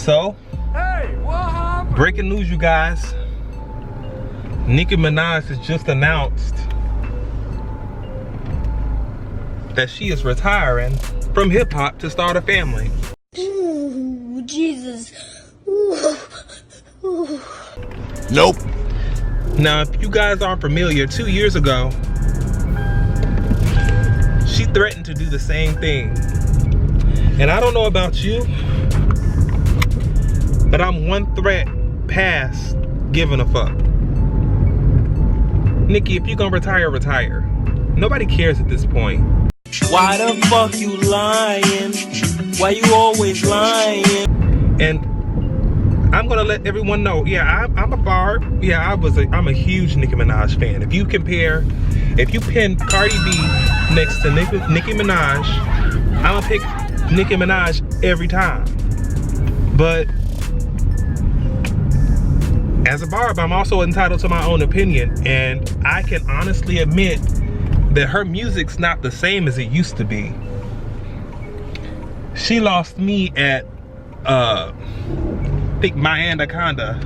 So, breaking news, you guys. Nicki Minaj has just announced that she is retiring from hip hop to start a family. Ooh, Jesus. Ooh. Ooh. Nope. Now, if you guys aren't familiar, 2 years ago, she threatened to do the same thing. And I don't know about you, but I'm one threat past giving a fuck. Nicki, if you're gonna retire, retire. Nobody cares at this point. Why the fuck you lying? Why you always lying? And I'm gonna let everyone know, yeah, I'm a Barb. Yeah, I'm a huge Nicki Minaj fan. If you pin Cardi B next to Nicki Minaj, I'm gonna pick Nicki Minaj every time. But as a Barb, I'm also entitled to my own opinion, and I can honestly admit that her music's not the same as it used to be. She lost me at I think My Anaconda.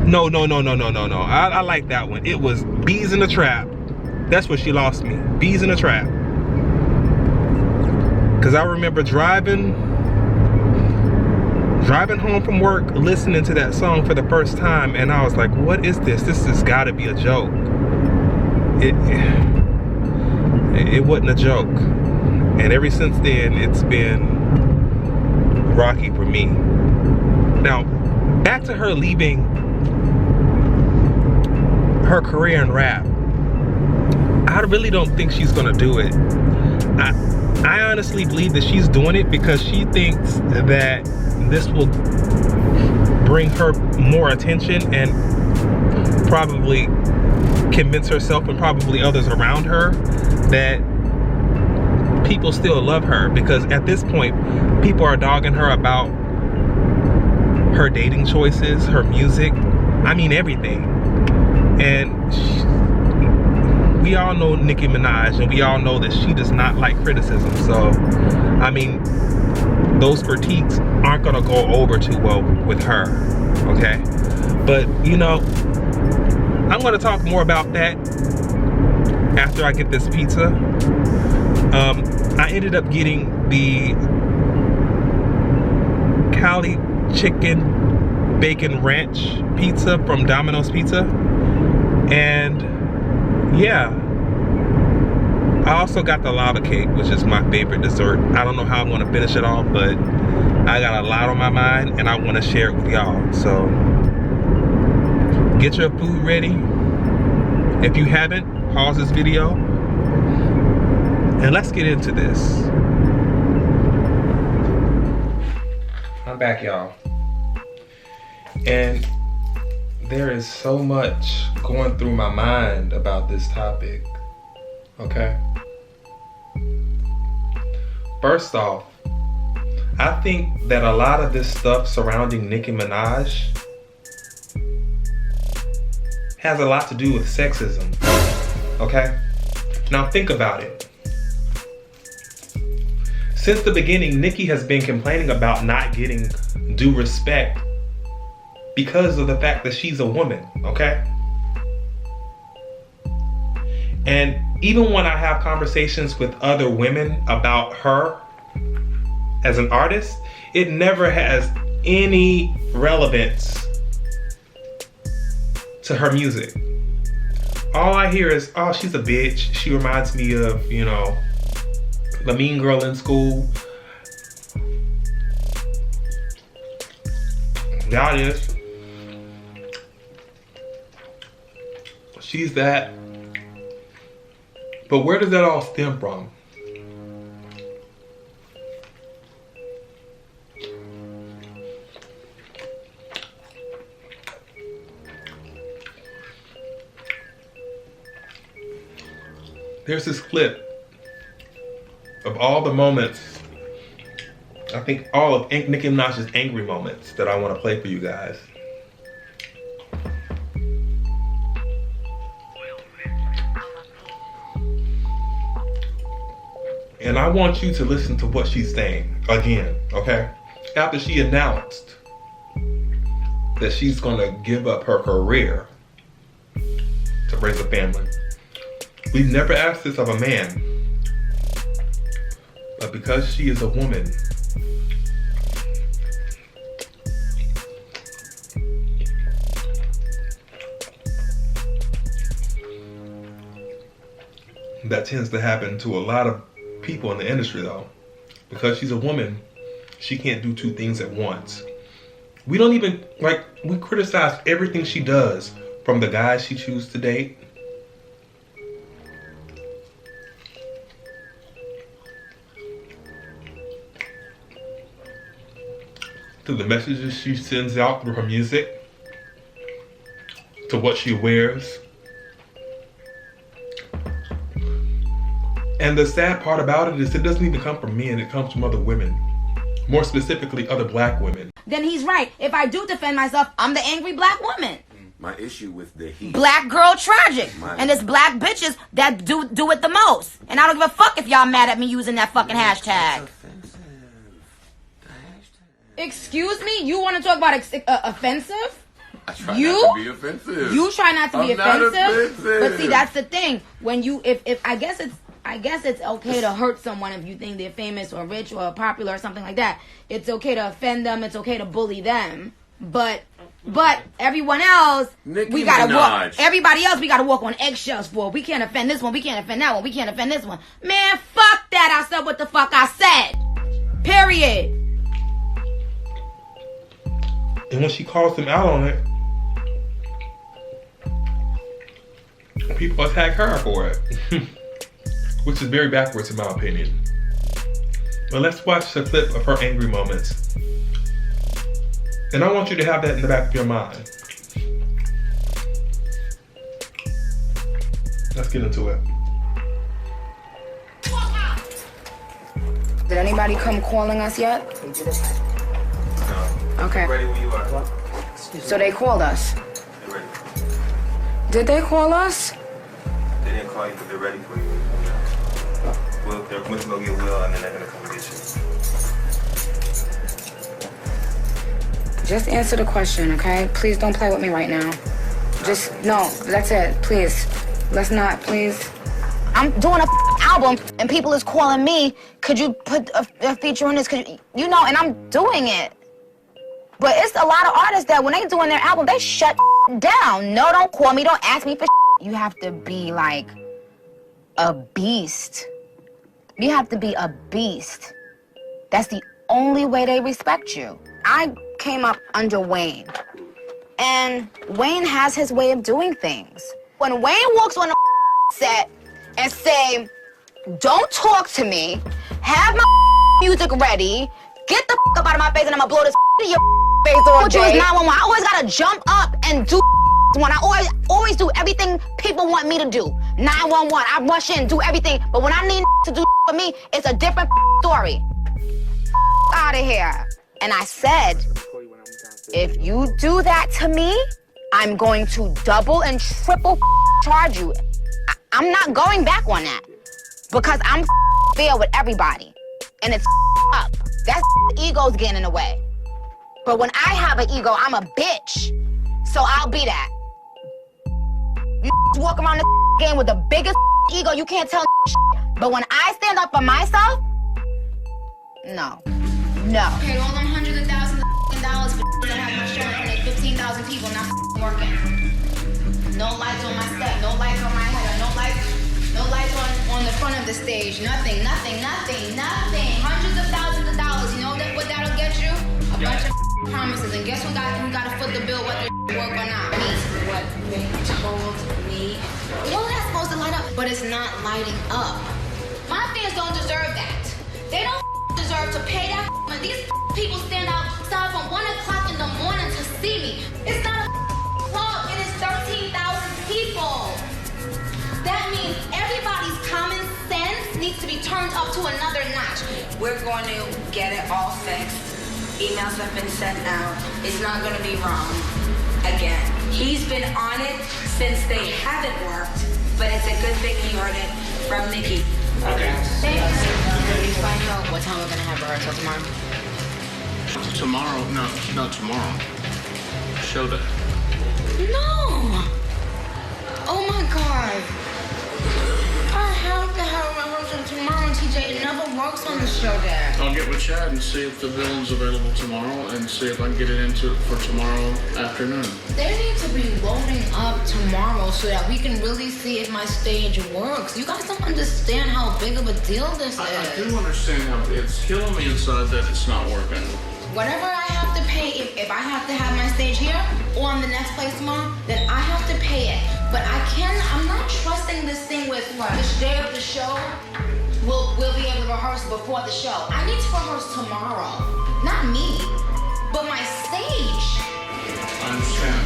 No. I like that one. It was Bees in the Trap. That's where she lost me. Bees in the Trap. Cause I remember driving home from work, listening to that song for the first time, and I was like, what is this? This has gotta be a joke. It wasn't a joke. And ever since then, it's been rocky for me. Now, back to her leaving her career in rap. I really don't think she's gonna do it. I honestly believe that she's doing it because she thinks that this will bring her more attention and probably convince herself and probably others around her that people still love her, because at this point people are dogging her about her dating choices, her music, I mean everything. And we all know Nicki Minaj, and we all know that she does not like criticism. So I mean, those critiques aren't gonna go over too well with her, okay? But you know, I'm gonna talk more about that after I get this pizza. I ended up getting the Cali chicken bacon ranch pizza from Domino's Pizza, and yeah, I also got the lava cake, which is my favorite dessert. I don't know how I'm gonna finish it off, but I got a lot on my mind and I wanna share it with y'all. So get your food ready. If you haven't, pause this video and let's get into this. I'm back, y'all. And there is so much going through my mind about this topic, okay? First off, I think that a lot of this stuff surrounding Nicki Minaj has a lot to do with sexism, okay? Now think about it. Since the beginning, Nicki has been complaining about not getting due respect because of the fact that she's a woman, okay? And even when I have conversations with other women about her as an artist, it never has any relevance to her music. All I hear is, oh, she's a bitch. She reminds me of, you know, the mean girl in school. That is. She's that. But where does that all stem from? There's this clip of all the moments, I think all of Nicki Minaj's angry moments, that I want to play for you guys. And I want you to listen to what she's saying again, okay? After she announced that she's gonna give up her career to raise a family. We've never asked this of a man, but because she is a woman, that tends to happen to a lot of people in the industry though. Because she's a woman, she can't do two things at once. We don't even, we criticize everything she does, from the guys she chooses to date, to the messages she sends out through her music, to what she wears. And the sad part about it is it doesn't even come from men, it comes from other women. More specifically, other black women. Then he's right. If I do defend myself, I'm the angry black woman. My issue with the heat. Black girl tragic. And it's black bitches that do it the most. And I don't give a fuck if y'all mad at me using that fucking hashtag. Excuse me? You want to talk about offensive? I try not to be offensive. You try not to be offensive? Not offensive. But see, that's the thing. When you, if I guess it's okay to hurt someone if you think they're famous or rich or popular or something like that. It's okay to offend them. It's okay to bully them. But everyone else, Nicki we gotta Minaj. walk. Everybody else, we gotta walk on eggshells for. We can't offend this one. We can't offend that one. We can't offend this one. Man, fuck that. I said what the fuck I said. Period. And when she calls them out on it, people attack her for it. Which is very backwards in my opinion. But let's watch the clip of her angry moments. And I want you to have that in the back of your mind. Let's get into it. Did anybody come calling us yet? No. Okay. Ready when you are. So they called us. They're ready. Did they call us? They didn't call you, but they're ready for you. They're going to go get Will, and then they're going to come get you. Just answer the question, okay? Please don't play with me right now. Just, no, that's it. Please. Let's not, please. I'm doing a album, and people is calling me, could you put a feature on this? Could you know, and I'm doing it. But it's a lot of artists that when they doing their album, they shut down. No, don't call me, don't ask me for You have to be like a beast. You have to be a beast. That's the only way they respect you. I came up under Wayne. And Wayne has his way of doing things. When Wayne walks on a set and say, don't talk to me, have my music ready, get the up out of my face and I'm gonna blow this to your face all day. I always gotta jump up and do one. I always do everything people want me to do. 911, I rush in, do everything. But when I need to do for me, it's a different story. Out of here. And I said, if you do that to me, I'm going to double and triple charge you. I'm not going back on that. Because I'm fair with everybody. And it's up. That's ego's getting in the way. But when I have an ego, I'm a bitch. So I'll be that. You walk around this game with the biggest ego, you can't tell But when I stand up for myself, no. No. Okay, all them hundreds of thousands of dollars for that have my show in front of 15,000 people not working. No lights on my set, no lights on my head, no lights on the front of the stage, nothing. Hundreds of thousands of dollars, you know what that'll get you? A bunch of promises, and guess who got to foot the bill whether it work or not? Me. What they told me. Well, that's supposed to light up, but it's not lighting up. My fans don't deserve that. They don't deserve to pay that. When these people stand outside from 1 o'clock in the morning to see me, it's not a club. It is 13,000 people. That means everybody's common sense needs to be turned up to another notch. We're going to get it all fixed. Emails have been sent out. It's not going to be wrong again. He's been on it since they haven't worked, but it's a good thing he heard it from Nicki. Okay. Thank you. what time we're gonna have rehearsal tomorrow? Tomorrow? No, not tomorrow. Show day. No! Oh my God. I have to have a rehearsal tomorrow, TJ. It never works on the show day. I'll get with Chad and see if the villain's available tomorrow and see if I can get it into it for tomorrow afternoon. They need to be loading up tomorrow so that we can really see if my stage works. You guys don't understand how big of a deal this is. I do understand how it's killing me inside that it's not working. Whatever I have to pay, if I have to have my stage here or in the next place tomorrow, then I have to pay it. But I'm not trusting this thing with the day of the show. We'll be able to rehearse before the show. I need to rehearse tomorrow. Not me, but my stage. I understand.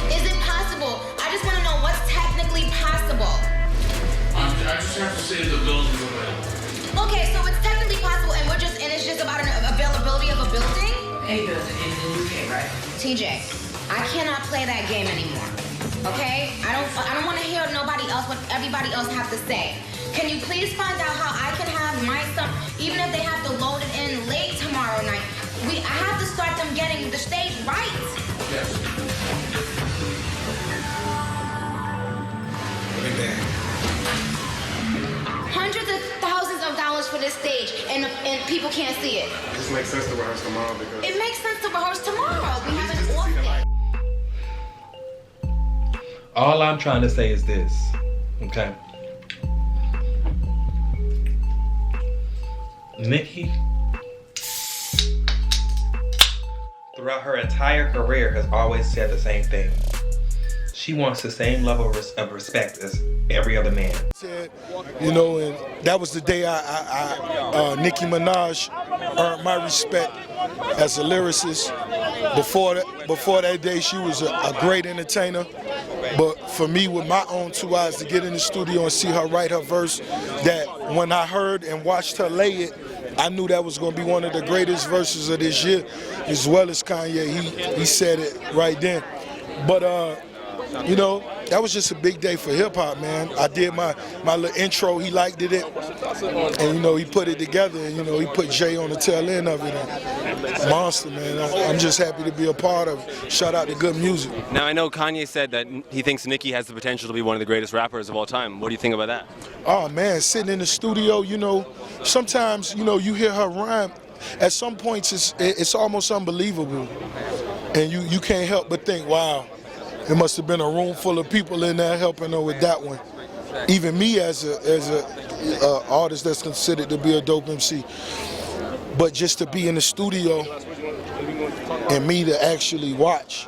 Is it possible? I just want to know what's technically possible. I just have to see if the villain's available. Okay, so it's technically possible and it's just about an availability of a building? Hey, does it in the UK, right? TJ, I cannot play that game anymore. Okay? I don't want to hear nobody else, what everybody else have to say. Can you please find out how I can have my stuff, even if they have to load it in late tomorrow night? I have to start them getting the stage right. Yes. Hundreds of thousands of dollars for this stage, and people can't see it. It just makes sense to rehearse tomorrow because... It makes sense to rehearse tomorrow. We have an off day. All I'm trying to say is this, okay? Nicki, throughout her entire career, has always said the same thing. She wants the same level of respect as every other man. You know, and that was the day Nicki Minaj earned my respect as a lyricist. Before that day, she was a great entertainer. But for me, with my own two eyes, to get in the studio and see her write her verse, that when I heard and watched her lay it, I knew that was going to be one of the greatest verses of this year, as well as Kanye. He said it right then. But, you know, that was just a big day for hip-hop, man. I did my little intro. He liked it. And, you know, he put it together. And, you know, he put Jay on the tail end of it. And monster, man. I'm just happy to be a part of it. Shout out to good music. Now, I know Kanye said that he thinks Nicki has the potential to be one of the greatest rappers of all time. What do you think about that? Oh, man, sitting in the studio, you know, sometimes, you know, you hear her rhyme. At some points, it's almost unbelievable. And you can't help but think, wow, there must have been a room full of people in there helping her with that one. Even me as a artist that's considered to be a dope MC. But just to be in the studio and me to actually watch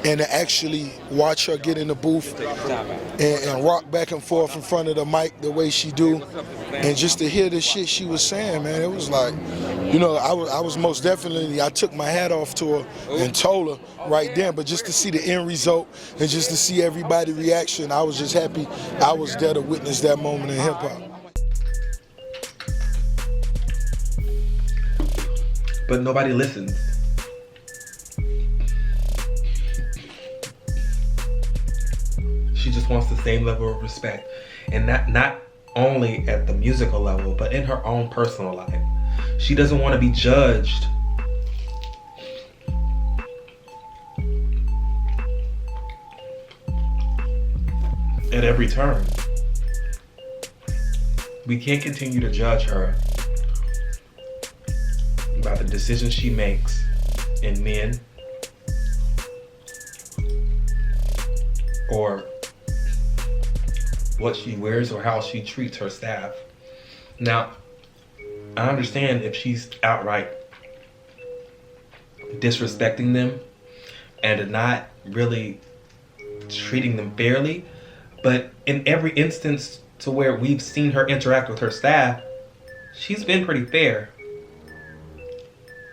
and to actually watch her get in the booth and rock back and forth in front of the mic the way she do, and just to hear the shit she was saying, man, it was like, you know, I was most definitely, I took my hat off to her and told her right then, but just to see the end result and just to see everybody's reaction, I was just happy I was there to witness that moment in hip-hop. But nobody listens. She just wants the same level of respect, and not only at the musical level, but in her own personal life. She doesn't want to be judged at every turn. We can't continue to judge her about the decisions she makes in men or what she wears or how she treats her staff. Now, I understand if she's outright disrespecting them and not really treating them fairly, but in every instance to where we've seen her interact with her staff, she's been pretty fair.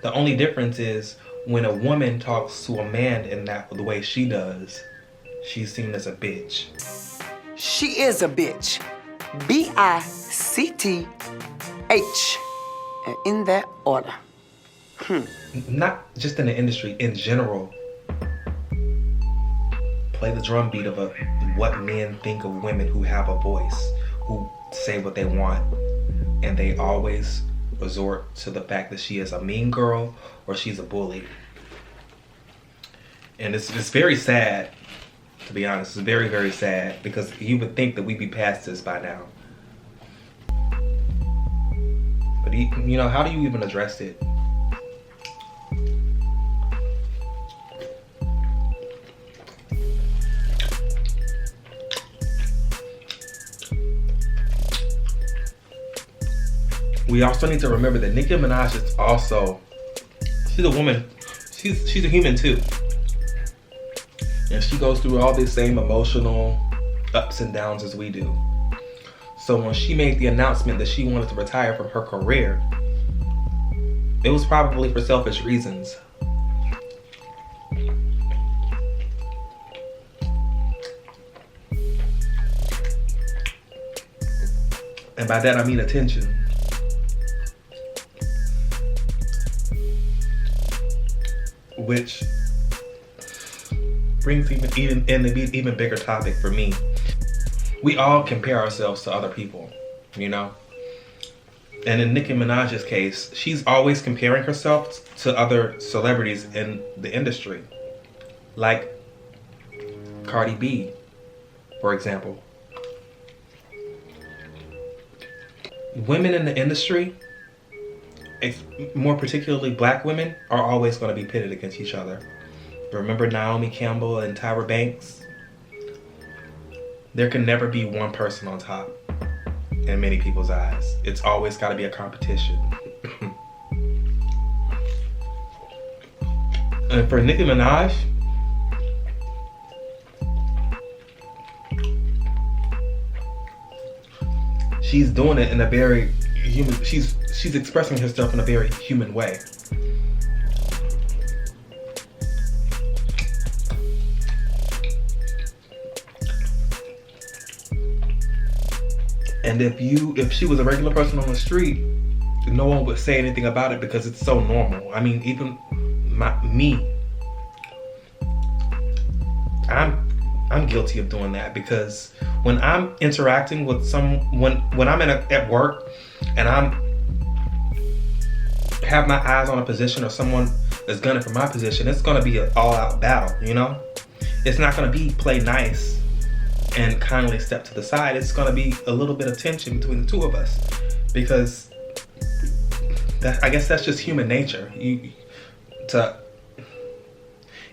The only difference is when a woman talks to a man in the way she does, she's seen as a bitch. She is a bitch. B-I-C-T-H. And in that order. Not just in the industry, in general. Play the drum beat of what men think of women who have a voice, who say what they want, and they always resort to the fact that she is a mean girl or she's a bully. And it's very sad, to be honest. It's very, very sad, because you would think that we'd be past this by now. But you know, how do you even address it? We also need to remember that Nicki Minaj is also, she's a woman, she's a human too. And she goes through all the same emotional ups and downs as we do. So when she made the announcement that she wanted to retire from her career, it was probably for selfish reasons. And by that I mean attention. Which brings even an even bigger topic for me. We all compare ourselves to other people, you know? And in Nicki Minaj's case, she's always comparing herself to other celebrities in the industry. Like Cardi B, for example. Women in the industry, more particularly black women, are always going to be pitted against each other. Remember Naomi Campbell and Tyra Banks? There can never be one person on top in many people's eyes. It's always got to be a competition. And for Nicki Minaj, she's doing it in a very human, she's expressing herself in a very human way. And if she was a regular person on the street, no one would say anything about it because it's so normal. I mean, even me, I'm guilty of doing that, because when I'm interacting with someone, when I'm at work and have my eyes on a position or someone is gunning for my position, it's gonna be an all-out battle, you know? It's not gonna be play nice and kindly step to the side. It's gonna be a little bit of tension between the two of us, because I guess that's just human nature.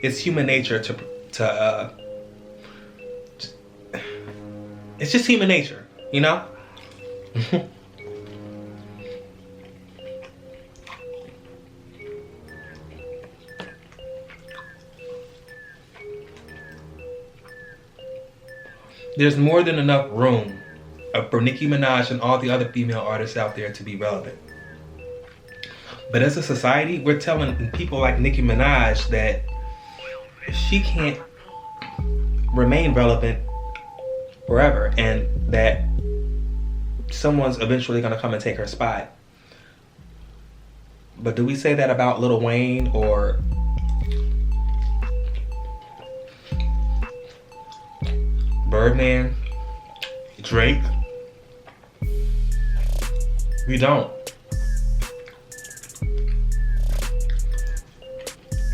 It's human nature to it's just human nature, you know? There's more than enough room for Nicki Minaj and all the other female artists out there to be relevant. But as a society, we're telling people like Nicki Minaj that she can't remain relevant forever, and that someone's eventually gonna come and take her spot. But do we say that about Lil Wayne or Birdman, Drake? We don't.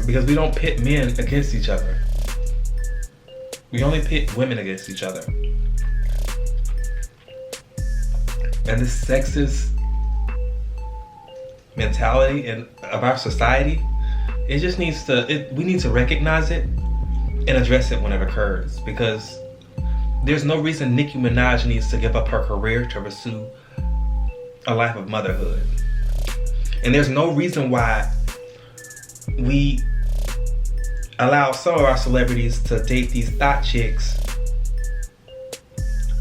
Because we don't pit men against each other. We only pit women against each other. And this sexist mentality of our society, it just needs to, we need to recognize it and address it when it occurs. Because there's no reason Nicki Minaj needs to give up her career to pursue a life of motherhood. And there's no reason why we allow some of our celebrities to date these thought chicks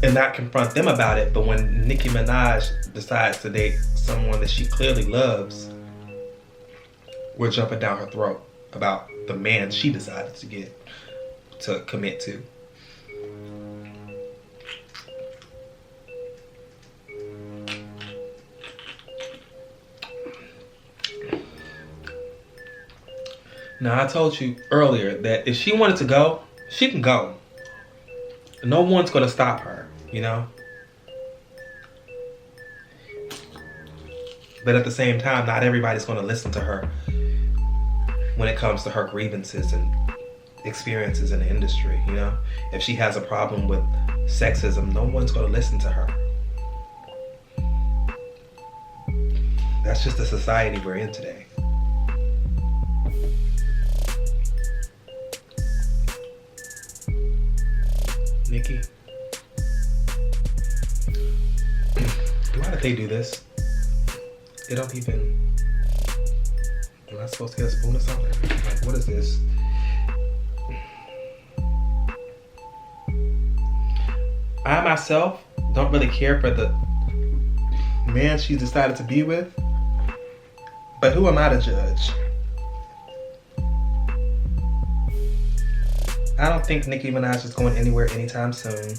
and not confront them about it. But when Nicki Minaj decides to date someone that she clearly loves, we're jumping down her throat about the man she decided to commit to. Now, I told you earlier that if she wanted to go, she can go. No one's gonna stop her, you know? But at the same time, not everybody's going to listen to her when it comes to her grievances and experiences in the industry, you know? If she has a problem with sexism, no one's going to listen to her. That's just the society we're in today. Nicki, why did they do this? They don't even... Am I supposed to get a spoon or something? Like, what is this? I myself don't really care for the man she decided to be with, but who am I to judge? I don't think Nicki Minaj is going anywhere anytime soon.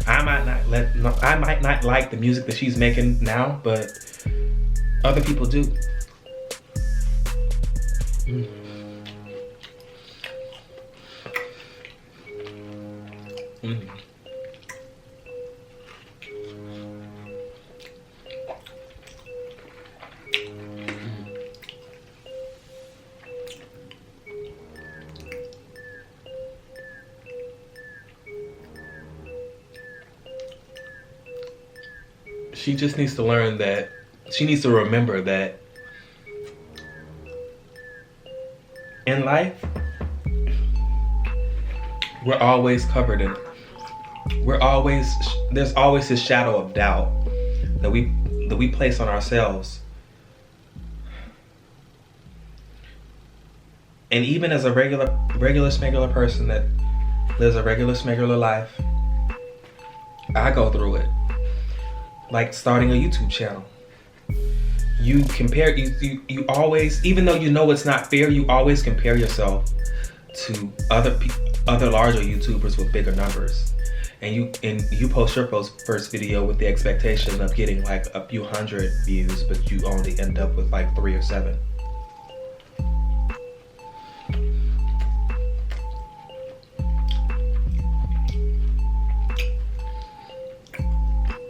I might not like the music that she's making now, but other people do. She just needs to learn that, she needs to remember that in life, we're always covered in it. There's always this shadow of doubt that we place on ourselves. And even as a regular smegular person that lives a regular smegular life, I go through it. Like starting a YouTube channel. You compare, you always, even though you know it's not fair, you always compare yourself to other larger YouTubers with bigger numbers. And you post your first video with the expectation of getting like a few hundred views, but you only end up with like 3 or 7.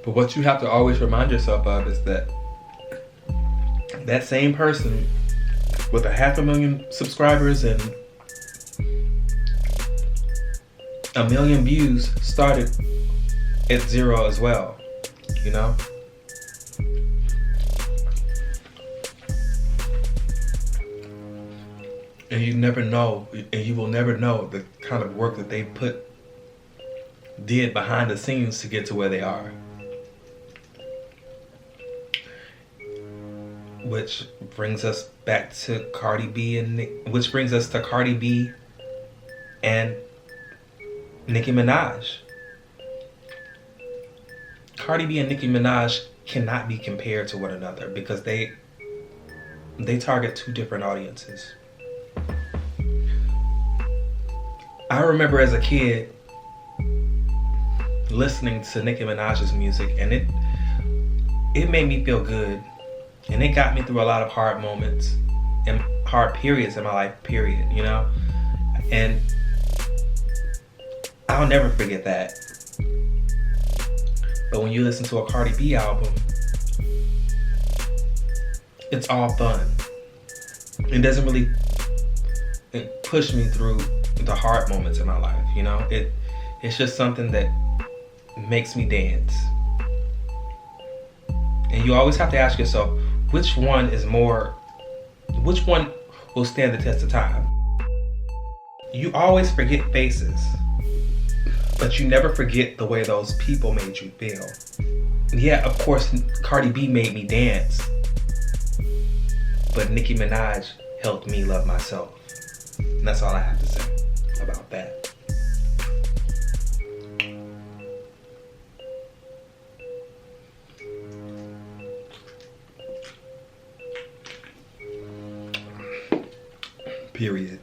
But what you have to always remind yourself of is that that same person with 500,000 subscribers and 1 million views started at 0 as well, you know? And you never know, and you will never know the kind of work that they did behind the scenes to get to where they are. Which brings us back to Cardi B and Nicki Minaj. Cardi B and Nicki Minaj cannot be compared to one another because they target 2 different audiences. I remember as a kid listening to Nicki Minaj's music, and it made me feel good. And it got me through a lot of hard moments and hard periods in my life, period, you know? And I'll never forget that. But when you listen to a Cardi B album, it's all fun. It doesn't really push me through the hard moments in my life, you know? It's just something that makes me dance. And you always have to ask yourself, which one will stand the test of time? You always forget faces, but you never forget the way those people made you feel. Yeah, of course, Cardi B made me dance, but Nicki Minaj helped me love myself. And that's all I have to say about that. Period.